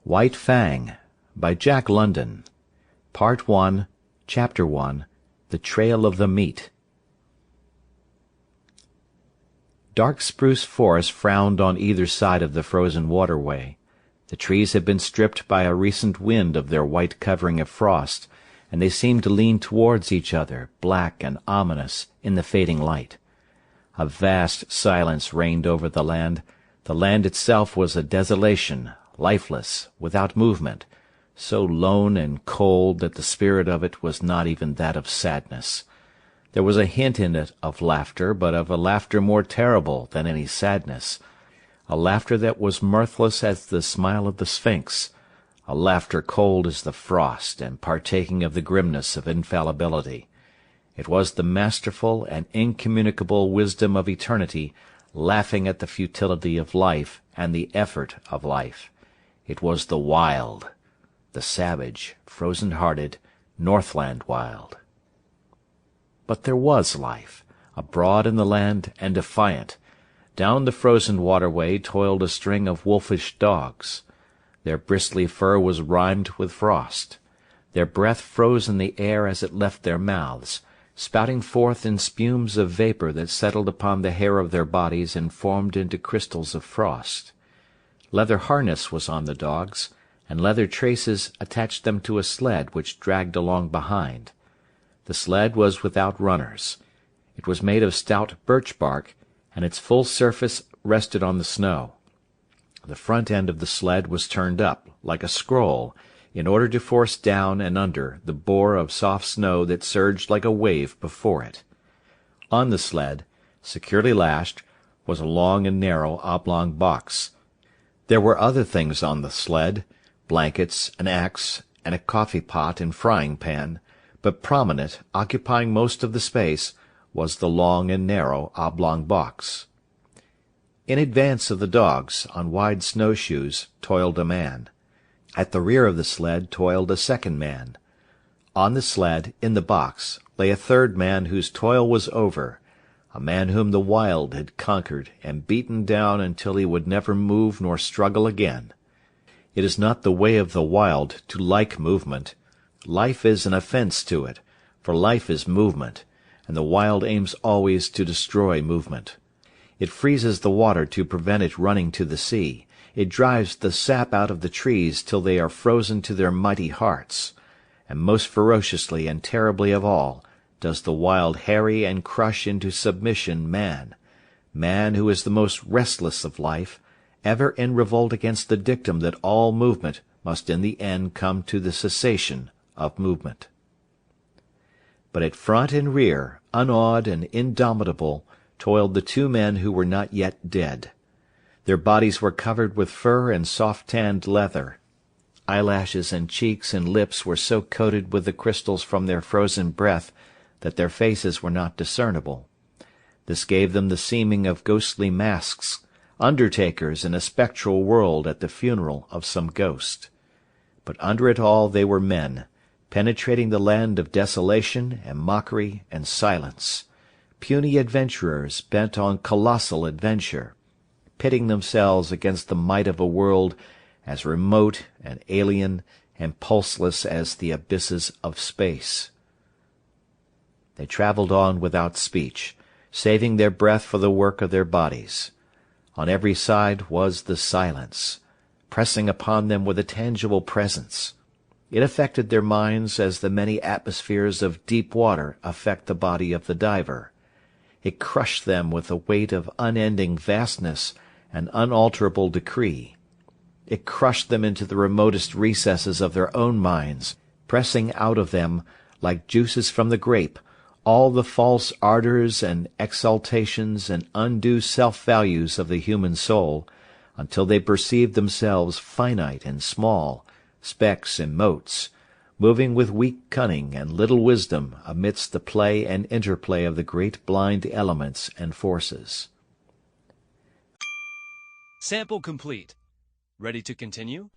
White Fang by Jack London. Part 1, Chapter 1, The Trail of the Meat. Dark spruce forest frowned on either side of the frozen waterway. The trees had been stripped by a recent wind of their white covering of frost, and they seemed to lean towards each other, black and ominous, in the fading light. A vast silence reigned over the land. The land itself was a desolation, lifeless, without movement, so lone and cold that the spirit of it was not even that of sadness. There was a hint in it of laughter, but of a laughter more terrible than any sadness, a laughter that was mirthless as the smile of the Sphinx, a laughter cold as the frost and partaking of the grimness of infallibility. It was the masterful and incommunicable wisdom of eternity laughing at the futility of life and the effort of life. It was the wild, the savage, frozen-hearted, Northland wild. But there was life, abroad in the land and defiant. Down the frozen waterway toiled a string of wolfish dogs. Their bristly fur was rimed with frost. Their breath froze in the air as it left their mouths, spouting forth in spumes of vapor that settled upon the hair of their bodies and formed into crystals of frost. Leather harness was on the dogs, and leather traces attached them to a sled which dragged along behind. The sled was without runners. It was made of stout birch bark, and its full surface rested on the snow. The front end of the sled was turned up, like a scroll, in order to force down and under the bore of soft snow that surged like a wave before it. On the sled, securely lashed, was a long and narrow oblong box. There were other things on the sled, blankets, an axe, and a coffee-pot and frying-pan, but prominent, occupying most of the space, was the long and narrow oblong box. In advance of the dogs, on wide snowshoes, toiled a man. At the rear of the sled toiled a second man. On the sled, in the box, lay a third man whose toil was over, a man whom the wild had conquered and beaten down until he would never move nor struggle again. It is not the way of the wild to like movement. Life is an offence to it, for life is movement, and the wild aims always to destroy movement. It freezes the water to prevent it running to the sea. It drives the sap out of the trees till they are frozen to their mighty hearts. And most ferociously and terribly of all does the wild harry and crush into submission man who is the most restless of life, ever in revolt against the dictum that all movement must in the end come to the cessation of movement. But at front and rear, unawed and indomitable, toiled the two men who were not yet dead. Their bodies were covered with fur and soft-tanned leather. Eyelashes and cheeks and lips were so coated with the crystals from their frozen breath that their faces were not discernible. This gave them the seeming of ghostly masks, undertakers in a spectral world at the funeral of some ghost. But under it all they were men, penetrating the land of desolation and mockery and silence, puny adventurers bent on colossal adventure, pitting themselves against the might of a world as remote and alien and pulseless as the abysses of space. They travelled on without speech, saving their breath for the work of their bodies. On every side was the silence, pressing upon them with a tangible presence. It affected their minds as the many atmospheres of deep water affect the body of the diver. It crushed them with the weight of unending vastness and unalterable decree. It crushed them into the remotest recesses of their own minds, pressing out of them, like juices from the grape, all the false ardours and exaltations and undue self-values of the human soul, until they perceived themselves finite and small, specks and motes, moving with weak cunning and little wisdom amidst the play and interplay of the great blind elements and forces. Sample complete. Ready to continue?